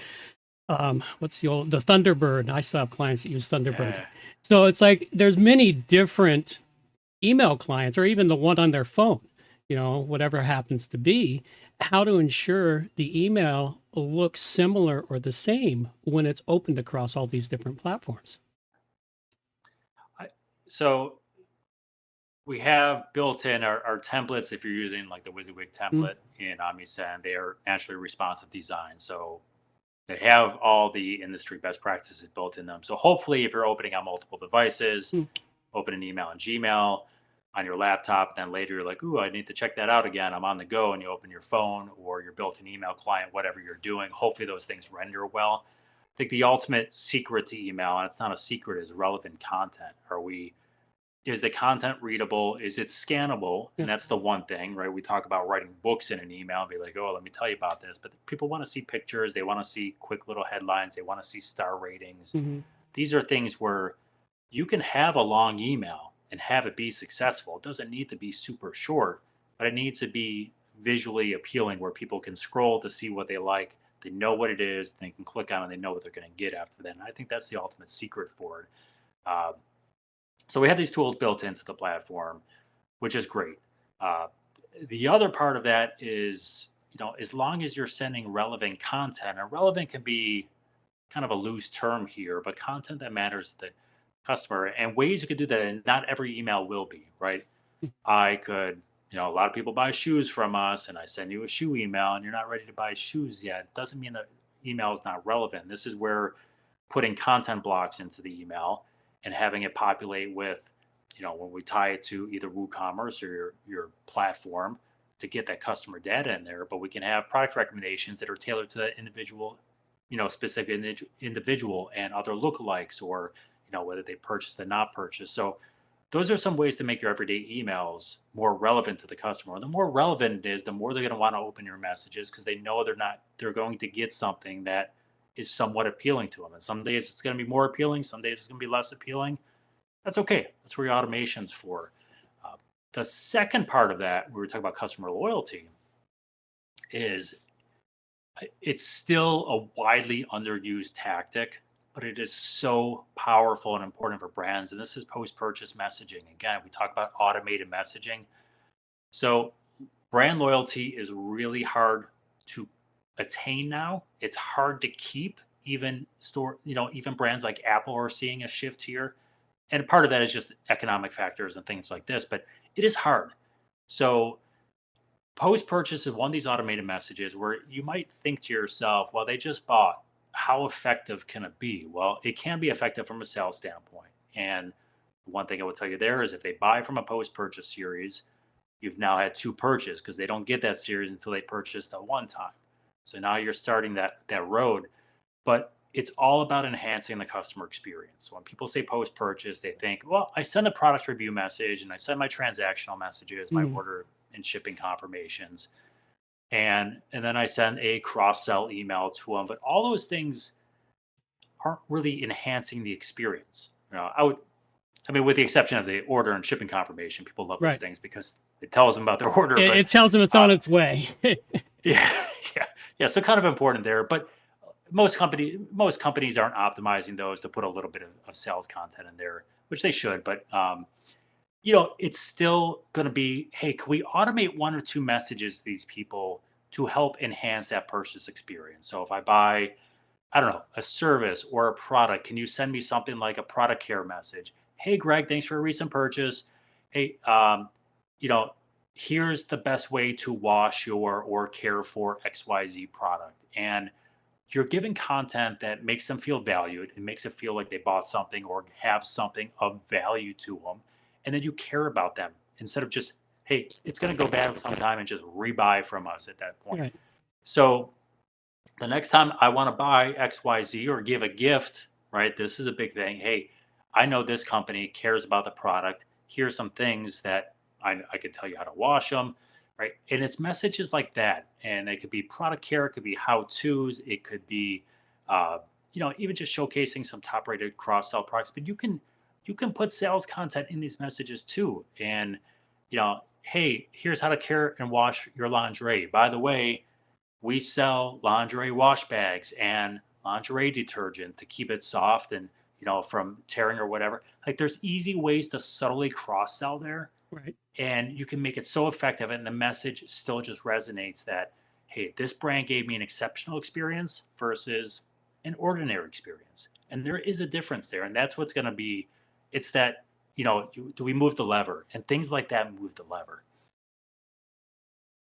the Thunderbird. I still have clients that use Thunderbird. Yeah. So it's like there's many different email clients, or even the one on their phone, whatever happens to be. How to ensure the email looks similar or the same when it's opened across all these different platforms. So we have built in our templates. If you're using like the WYSIWYG template in Omnisend, they are naturally responsive design. So they have all the industry best practices built in them. So hopefully, if you're opening on multiple devices, open an email in Gmail on your laptop, then later you're like, ooh, I need to check that out again. I'm on the go, and you open your phone or your built-in email client, whatever you're doing. Hopefully those things render well. I think the ultimate secret to email, and it's not a secret, is relevant content. Is the content readable? Is it scannable? And that's the one thing, right? We talk about writing books in an email and be like, oh, let me tell you about this. But people want to see pictures. They want to see quick little headlines. They want to see star ratings. These are things where you can have a long email and have it be successful. It doesn't need to be super short, but it needs to be visually appealing, where people can scroll to see what they like. They know what it is. They can click on it. And they know what they're going to get after that. And I think that's the ultimate secret for it. So we have these tools built into the platform, which is great. The other part of that is, as long as you're sending relevant content, and relevant can be kind of a loose term here, but content that matters to the customer, and ways you could do that. And not every email will be, right? I could, a lot of people buy shoes from us, and I send you a shoe email and you're not ready to buy shoes yet. It doesn't mean that email is not relevant. This is where putting content blocks into the email and having it populate with, when we tie it to either WooCommerce or your platform to get that customer data in there. But we can have product recommendations that are tailored to that individual, specific individual, and other lookalikes, or, whether they purchased or not purchased. So those are some ways to make your everyday emails more relevant to the customer. The more relevant it is, the more they're going to want to open your messages, because they know they're going to get something that is somewhat appealing to them. And some days it's going to be more appealing. Some days it's going to be less appealing. That's okay. That's where your automation's for. The second part of that, we were talking about customer loyalty, is it's still a widely underused tactic, but it is so powerful and important for brands. And this is post-purchase messaging. Again, we talk about automated messaging. So brand loyalty is really hard to attain now. It's hard to keep. Even brands like Apple are seeing a shift here. And part of that is just economic factors and things like this, but it is hard. So post-purchase is one of these automated messages where you might think to yourself, well, they just bought. How effective can it be? Well, it can be effective from a sales standpoint. And one thing I would tell you there is, if they buy from a post-purchase series, you've now had two purchases, because they don't get that series until they purchase the one time. So now you're starting that road, but it's all about enhancing the customer experience. So when people say post purchase, they think, well, I send a product review message and I send my transactional messages, my Mhm. order and shipping confirmations, and then I send a cross sell email to them. But all those things aren't really enhancing the experience. I mean, with the exception of the order and shipping confirmation, people love those Right. things because it tells them about their order. It, But it tells them it's on uh, its way. yeah, yeah, yeah. So kind of important there. But most companies aren't optimizing those to put a little bit of sales content in there, which they should. But it's still going to be, hey, can we automate one or two messages to these people to help enhance that purchase experience? So if I buy, I don't know, a service or a product, can you send me something like a product care message? Hey, Greg, thanks for a recent purchase. Hey, you know, here's the best way to wash your or care for XYZ product. And you're giving content that makes them feel valued. It makes it feel like they bought something or have something of value to them. And then you care about them instead of just, hey, it's going to go bad sometime and just rebuy from us at that point. Right. So the next time I want to buy XYZ or give a gift, right? This is a big thing. Hey, I know this company cares about the product. Here's some things that I could tell you how to wash them, right? And it's messages like that. And it could be product care, it could be how to's, it could be, even just showcasing some top rated cross sell products. But you can put sales content in these messages too. And, hey, here's how to care and wash your lingerie. By the way, we sell lingerie wash bags and lingerie detergent to keep it soft and from tearing or whatever. Like there's easy ways to subtly cross sell there, Right. and you can make it so effective and the message still just resonates that, hey, this brand gave me an exceptional experience versus an ordinary experience. And there is a difference there, and that's what's going to be, it's that, do we move the lever, and things like that move the lever.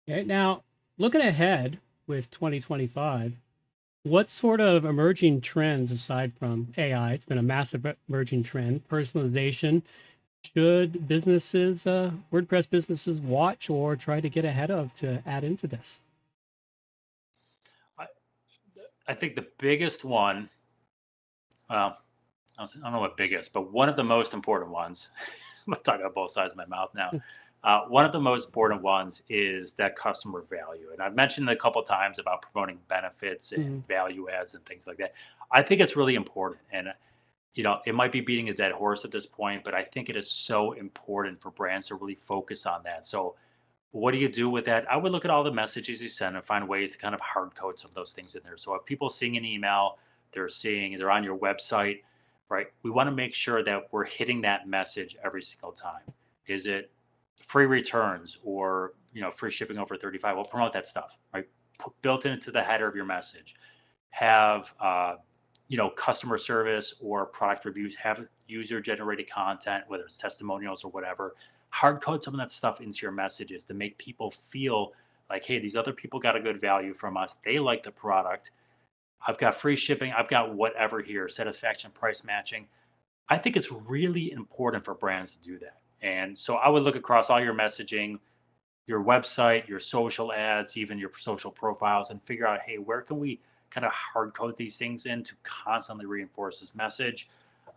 Okay. Now, looking ahead with 2025, what sort of emerging trends aside from AI? It's been a massive emerging trend. Personalization. Should businesses, WordPress businesses, watch or try to get ahead of to add into this? I, I think the biggest one, well, I don't know what biggest, but one of the most important ones, I'm talking about both sides of my mouth now. One of the most important ones is that customer value. And I've mentioned it a couple of times about promoting benefits and Mhm. value adds and things like that. I think it's really important. And, it might be beating a dead horse at this point, but I think it is so important for brands to really focus on that. So, what do you do with that? I would look at all the messages you send and find ways to kind of hard code some of those things in there. So if people seeing an email, they're on your website, right? We want to make sure that we're hitting that message every single time. Is it free returns or free shipping over 35? We'll promote that stuff, right? Built into the header of your message. Have customer service or product reviews, have user generated content, whether it's testimonials or whatever. Hard code some of that stuff into your messages to make people feel like, hey, these other people got a good value from us. They like the product. I've got free shipping. I've got whatever here, satisfaction, price matching. I think it's really important for brands to do that. And so I would look across all your messaging, your website, your social ads, even your social profiles, and figure out, hey, where can we kind of hard code these things in to constantly reinforce this message?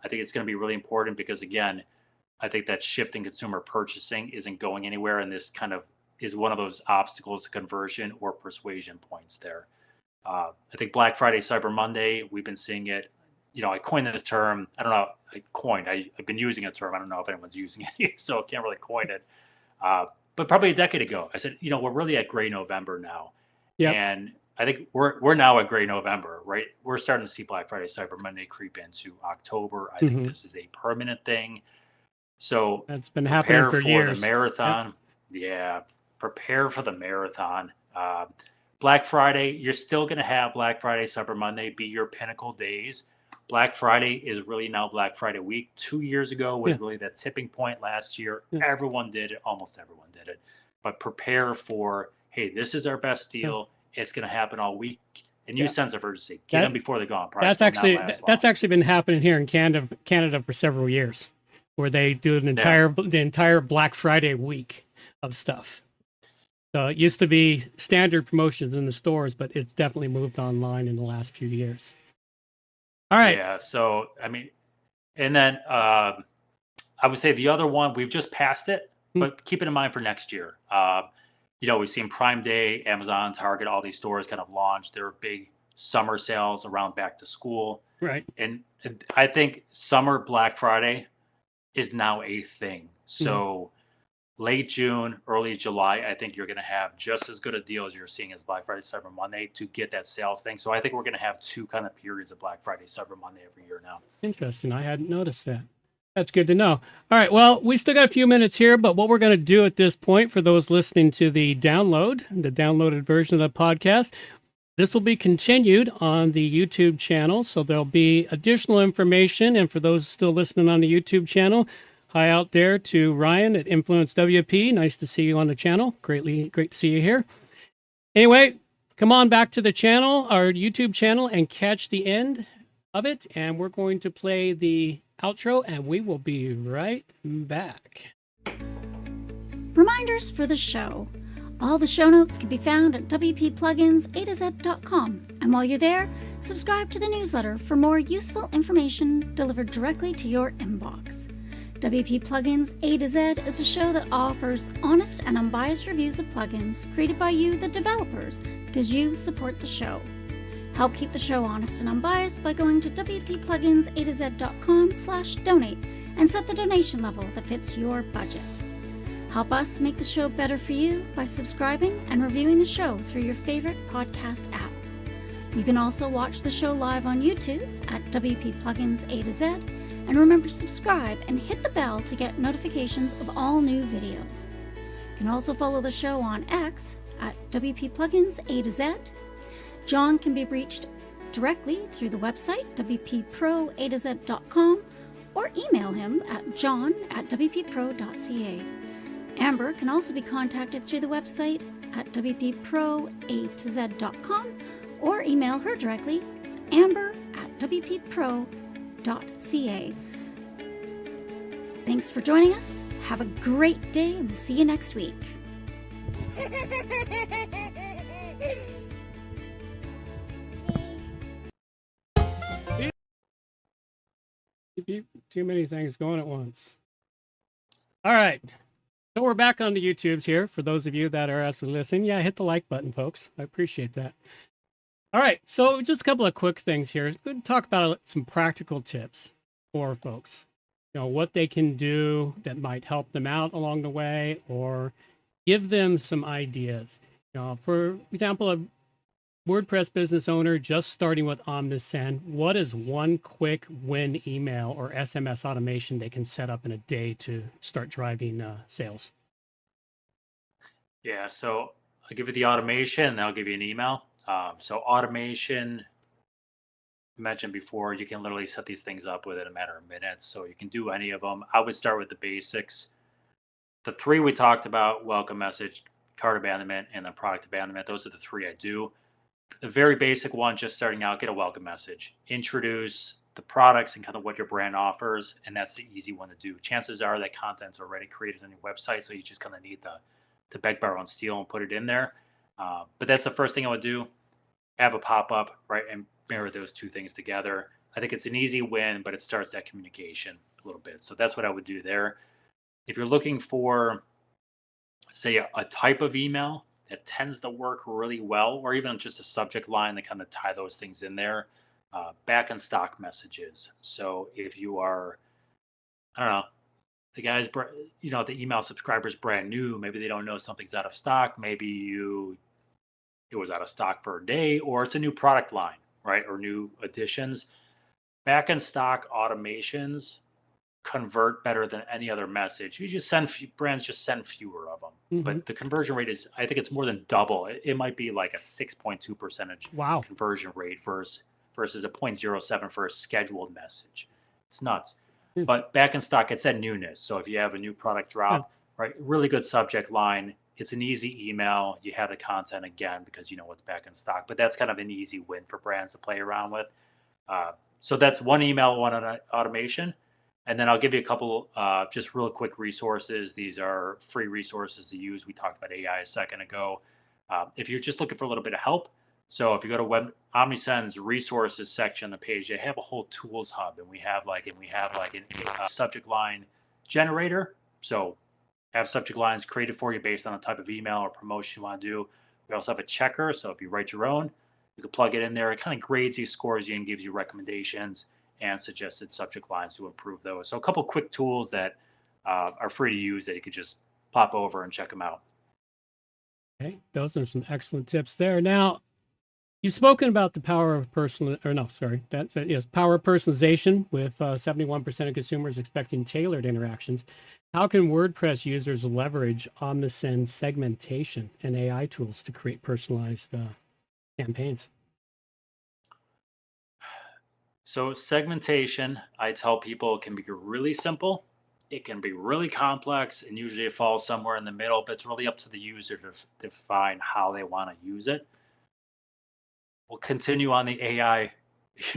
I think it's going to be really important because, again, I think that shift in consumer purchasing isn't going anywhere. And this kind of is one of those obstacles to conversion or persuasion points there. I think Black Friday, Cyber Monday, we've been seeing it. I coined this term. I don't know. I've been using a term. I don't know if anyone's using it, so I can't really coin it. But probably a decade ago, I said, we're really at gray November now. Yep. And I think we're now at gray November, right? We're starting to see Black Friday, Cyber Monday creep into October. I think Mhm. this is a permanent thing. So That's been happening prepare for for years. the Yep. marathon. Yeah, prepare for the marathon. Black Friday, you're still going to have Black Friday, Cyber Monday be your pinnacle days. Black Friday is really now Black Friday week. 2 years ago was Yeah. really that tipping point last year. Yeah. Everyone did it. Almost everyone did it. But prepare for, hey, this is our best Yeah. deal. It's going to happen all week. And Yeah. use sense of urgency. Get That them before they're gone. that's Price will not actually last that's long. actually been happening here in Canada for several years, where they do the Yeah. entire Black Friday week of stuff. So it used to be standard promotions in the stores, but it's definitely moved online in the last few years. All right. Yeah. So, I mean, and then I would say the other one, we've just passed it, but keep it in mind for next year. We've seen Prime Day, Amazon, Target, all these stores kind of launch their big summer sales around back to school. Right. And I think summer Black Friday is now a thing. So late June, early July, I think you're going to have just as good a deal as you're seeing as Black Friday, Cyber Monday to get that sales thing. So I think we're going to have two kind of periods of Black Friday, Cyber Monday every year now. Interesting. I hadn't noticed that. That's good to know. All right. Well, we still got a few minutes here, but what we're going to do at this point for those listening to the downloaded version of the podcast, this will be continued on the YouTube channel. So there'll be additional information. And for those still listening on the YouTube channel, hi out there to Ryan at Influence WP. Nice to see you on the channel. Great to see you here. Anyway, come on back to the channel, our YouTube channel, and catch the end of it. And we're going to play the outro, and we will be right back. Reminders for the show. All the show notes can be found at wppluginsa2z.com. And while you're there, subscribe to the newsletter for more useful information delivered directly to your inbox. WP Plugins A to Z is a show that offers honest and unbiased reviews of plugins created by you, the developers, because you support the show. Help keep the show honest and unbiased by going to wppluginsa2z.com/donate and set the donation level that fits your budget. Help us make the show better for you by subscribing and reviewing the show through your favorite podcast app. You can also watch the show live on YouTube at WP Plugins A to Z, and remember to subscribe and hit the bell to get notifications of all new videos. You can also follow the show on X at WP Plugins A to Z. John can be reached directly through the website wpproatoz.com or email him at john@wppro.ca. Amber can also be contacted through the website at wpproatoz.com or email her directly, amber@wppro.ca. Thanks for joining us. Have a great day, and we'll see you next week. Too many things going at once. All right. So we're back on the YouTubes here. For those of you that are actually listening, hit the like button, folks. I appreciate that. All right. So just a couple of quick things here. It's good to talk about some practical tips for folks. What they can do that might help them out along the way or give them some ideas. For example, a WordPress business owner just starting with Omnisend, what is one quick win email or SMS automation they can set up in a day to start driving sales? Yeah, so I'll give you the automation and I'll give you an email. So automation, I mentioned before, you can literally set these things up within a matter of minutes. So you can do any of them. I would start with the basics. The three we talked about, welcome message, cart abandonment, and then product abandonment. Those are the three I do. The very basic one, just starting out, get a welcome message. Introduce the products and kind of what your brand offers, and that's the easy one to do. Chances are that content's already created on your website, so you just kind of need to beg, borrow, and steal and put it in there. But that's the first thing I would do. Have a pop-up, right, and mirror those two things together. I think it's an easy win, but it starts that communication a little bit. So that's what I would do there. If you're looking for, say, a type of email that tends to work really well, or even just a subject line that kind of tie those things in there, back in stock messages. So if you are, I don't know, the guy's, the email subscriber's brand new, maybe they don't know something's out of stock, maybe it was out of stock for a day, or it's a new product line, right, or new additions. Back in stock automations convert better than any other message. You just brands just send fewer of them, but the conversion rate is, I think it's more than double. It might be like a 6.2% conversion rate versus a 0.07 for a scheduled message. It's nuts. But back in stock, it's that newness. So if you have a new product drop, right, really good subject line. It's an easy email. You have the content again because you know what's back in stock. But that's kind of an easy win for brands to play around with. So that's one email, one automation. And then I'll give you a couple just real quick resources. These are free resources to use. We talked about AI a second ago. If you're just looking for a little bit of help, so if you go to OmniSend's resources section on the page, they have a whole tools hub, and we have like a subject line generator. So have subject lines created for you based on the type of email or promotion you want to do. We also have a checker, so if you write your own, you can plug it in there. It kind of grades you, scores you, and gives you recommendations and suggested subject lines to improve those. So a couple quick tools that are free to use that you could just pop over and check them out. Okay, those are some excellent tips there. Now, you've spoken about the power of power of personalization with 71% of consumers expecting tailored interactions. How can WordPress users leverage Omnisend segmentation and AI tools to create personalized campaigns? So segmentation, I tell people, can be really simple. It can be really complex, and usually it falls somewhere in the middle, but it's really up to the user to define how they want to use it. We'll continue on the AI.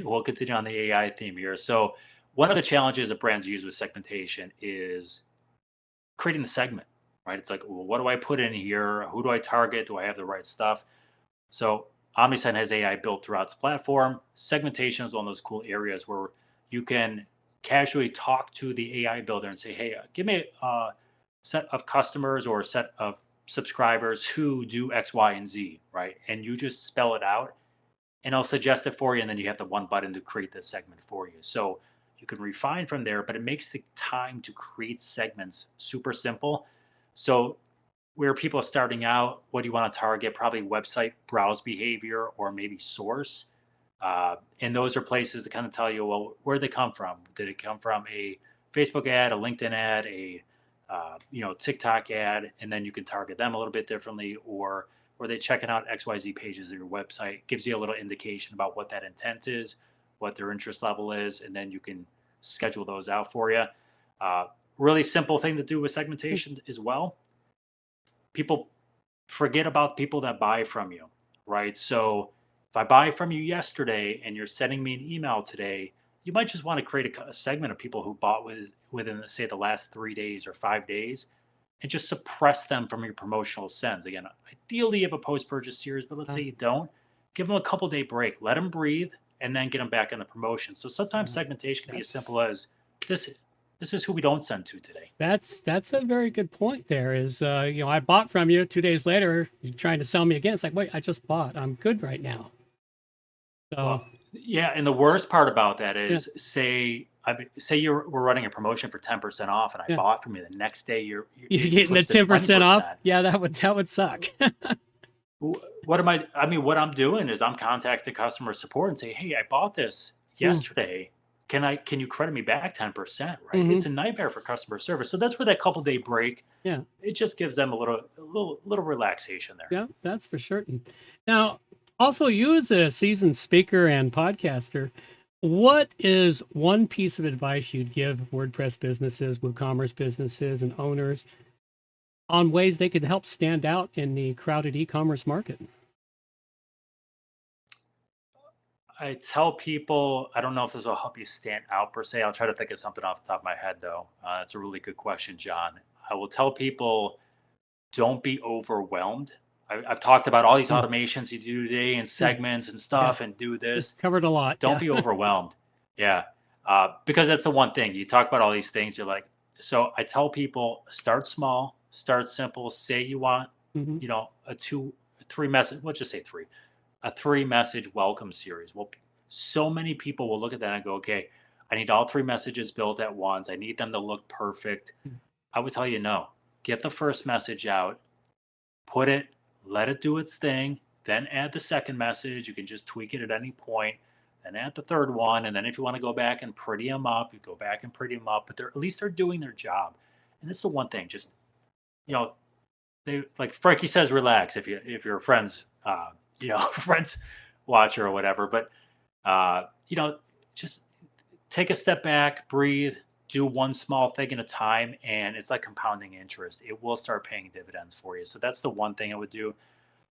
We'll continue on the AI theme here. So one of the challenges that brands use with segmentation is creating the segment, right? It's like, well, what do I put in here? Who do I target? Do I have the right stuff? So Omnisend has AI built throughout its platform. Segmentation is one of those cool areas where you can casually talk to the AI builder and say, hey, give me a set of customers or a set of subscribers who do X, Y, and Z, right? And you just spell it out, and I'll suggest it for you. And then you have the one button to create this segment for you. So you can refine from there, but it makes the time to create segments super simple. So where people are starting out, what do you want to target? Probably website browse behavior or maybe source. And those are places to kind of tell you, well, where did they come from? Did it come from a Facebook ad, a LinkedIn ad, a TikTok ad? And then you can target them a little bit differently, or they checking out XYZ pages of your website. Gives you a little indication about what that intent is, what their interest level is, and then you can schedule those out for you. Really simple thing to do with segmentation as well. People forget about people that buy from you, right? So if I buy from you yesterday and you're sending me an email today, you might just want to create a segment of people who bought within, say, the last 3 days or 5 days, and just suppress them from your promotional sends. Again, ideally you have a post-purchase series, but let's say you don't. Give them a couple-day break, let them breathe, and then get them back in the promotion. So sometimes segmentation can be as simple as this is who we don't send to today. That's a very good point there is, I bought from you 2 days later, you're trying to sell me again. It's like, wait, I just bought. I'm good right now. So, well, yeah. And the worst part about that is say we're running a promotion for 10% off and I bought from you the next day, you're getting the 10% off. Yeah, that would suck. What I'm doing is I'm contacting customer support and say, hey, I bought this yesterday. Can you credit me back 10%? Right? It's a nightmare for customer service. So that's where that couple-day break. Yeah, it just gives them a little relaxation there. Yeah, that's for certain. Now, also, you as a seasoned speaker and podcaster, what is one piece of advice you'd give WordPress businesses, WooCommerce businesses, and owners on ways they could help stand out in the crowded e-commerce market? I tell people, I don't know if this will help you stand out per se. I'll try to think of something off the top of my head, though. That's a really good question, John. I will tell people, don't be overwhelmed. I've talked about all these automations you do today and segments and stuff and do this. It's covered a lot. Don't be overwhelmed. Yeah. Because that's the one thing. You talk about all these things, you're like, so I tell people, start small, start simple. Say you want, a 3 message, let's just say 3. A 3-message welcome series. Well, so many people will look at that and go, okay, I need all 3 messages built at once. I need them to look perfect. I would tell you, no. Get the first message out, let it do its thing, then add the second message. You can just tweak it at any point, then add the third one. And then if you want to go back and pretty them up, you go back and pretty them up, but at least they're doing their job. And that's the one thing, just, they, like Frankie says, relax if you're a friend's watcher or whatever, but just take a step back, breathe, do one small thing at a time, and it's like compounding interest. It will start paying dividends for you. So that's the one thing I would do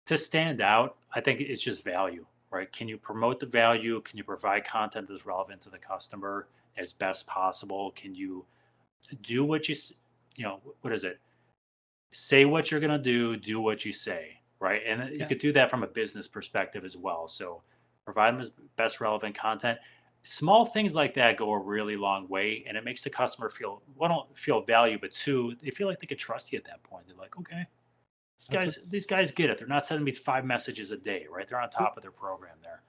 to stand out. I think it's just value, right? Can you promote the value? Can you provide content that's relevant to the customer? as best possible? Can you do what what is it? Say what you're going to do what you say, right? And you Yeah. could do that from a business perspective as well. So provide them as best relevant content. Small things like that go a really long way, and it makes the customer feel, one, don't feel value, but two, they feel like they could trust you at that point. They're like, okay, these guys get it. They're not sending me 5 messages a day, right? They're on top of their program there.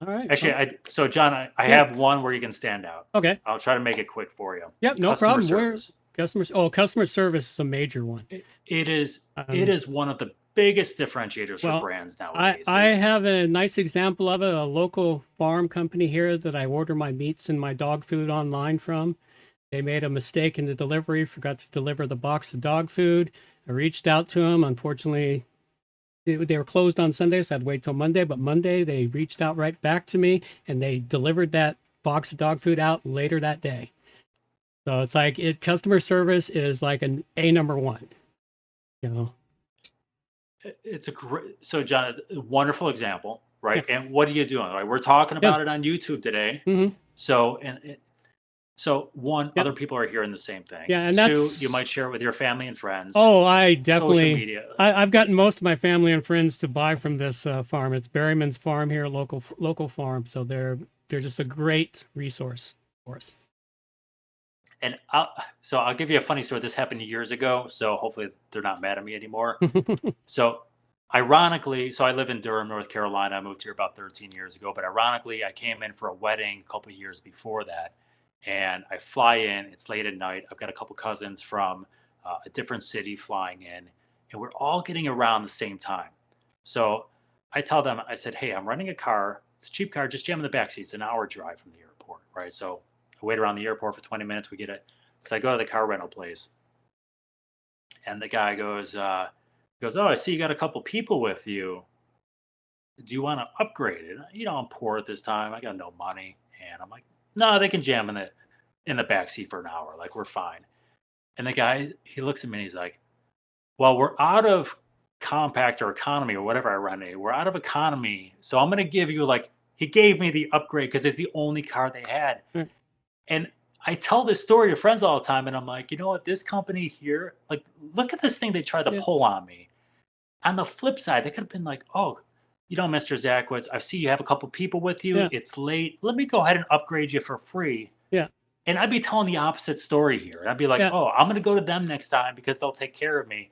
All right. Actually, so John, I Yeah. have one where you can stand out. Okay. I'll try to make it quick for you. Yep. No Customer problem. service. Customer service is a major one. It is one of the biggest differentiators for brands nowadays. I have a nice example of it. A local farm company here that I order my meats and my dog food online from. They made a mistake in the delivery, forgot to deliver the box of dog food. I reached out to them. Unfortunately, they were closed on Sunday, so I had to wait till Monday. But Monday, they reached out right back to me, and they delivered that box of dog food out later that day. So it's like customer service is like an number one, you know. It's a great, so John, a wonderful example, right? Yeah. And what are you doing? Right? We're talking about it on YouTube today. Mm-hmm. So, so one, other people are hearing the same thing. Yeah, and two, you might share it with your family and friends. Oh, I definitely. Social media. I've gotten most of my family and friends to buy from this farm. It's Berryman's Farm here, local farm. So they're just a great resource for us. And I'll give you a funny story. This happened years ago, so hopefully they're not mad at me anymore. So ironically, so I live in Durham, North Carolina. I moved here about 13 years ago, but ironically, I came in for a wedding a couple of years before that. And I fly in, it's late at night. I've got a couple cousins from a different city flying in, and we're all getting around the same time. So I tell them, I said, hey, I'm renting a car. It's a cheap car, just jam in the backseat. It's an hour drive from the airport, right? So I wait around the airport for 20 minutes. We get it. So I go to the car rental place. And the guy goes, oh, I see you got a couple people with you. Do you want to upgrade it? You know, I'm poor at this time. I got no money. And I'm like, no, they can jam in the backseat for an hour. Like, we're fine. And the guy, he looks at me and he's like, well, we're out of compact or economy or whatever I rented. We're out of economy. So I'm going to give you, like, he gave me the upgrade because it's the only car they had. Mm. And I tell this story to friends all the time, and I'm like, you know what? This company here, like, look at this thing they tried to pull on me. On the flip side, they could have been like, oh, you know, Mr. Zakowicz, I see you have a couple people with you. Yeah. It's late. Let me go ahead and upgrade you for free. Yeah. And I'd be telling the opposite story here. And I'd be like, oh, I'm going to go to them next time because they'll take care of me.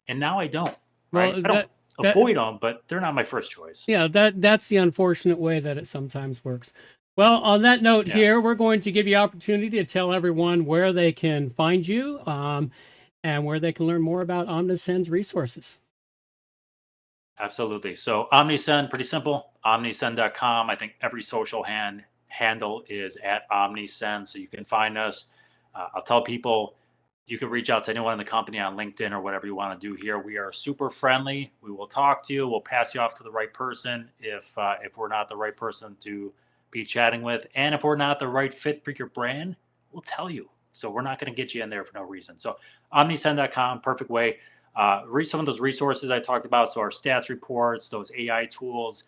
And now I don't. Right? Well, I don't avoid them, but they're not my first choice. Yeah, that's the unfortunate way that it sometimes works. Well, on that note here, we're going to give you opportunity to tell everyone where they can find you and where they can learn more about Omnisend's resources. Absolutely. So Omnisend, pretty simple, omnisend.com. I think every social handle is at Omnisend, so you can find us. I'll tell people you can reach out to anyone in the company on LinkedIn or whatever you want to do here. We are super friendly. We will talk to you. We'll pass you off to the right person if we're not the right person to be chatting with. And if we're not the right fit for your brand, we'll tell you. So we're not going to get you in there for no reason. So omnisend.com, perfect way. Read some of those resources I talked about. So our stats reports, those AI tools,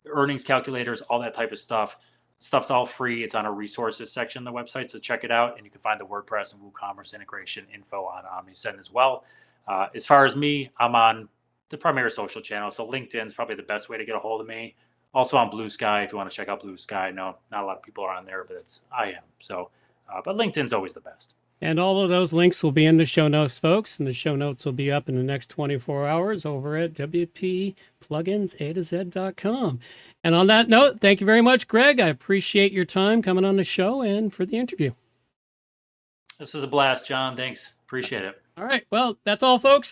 earnings calculators, all that type of stuff. Stuff's all free. It's on our resources section of the website. So check it out. And you can find the WordPress and WooCommerce integration info on Omnisend as well. As far as me, I'm on the primary social channel. So LinkedIn is probably the best way to get a hold of me. Also on Blue Sky, if you want to check out Blue Sky. No, not a lot of people are on there, but I am. So, but LinkedIn's always the best. And all of those links will be in the show notes, folks. And the show notes will be up in the next 24 hours over at wppluginsa2z.com. And on that note, thank you very much, Greg. I appreciate your time coming on the show and for the interview. This was a blast, John. Thanks. Appreciate it. All right. Well, that's all, folks.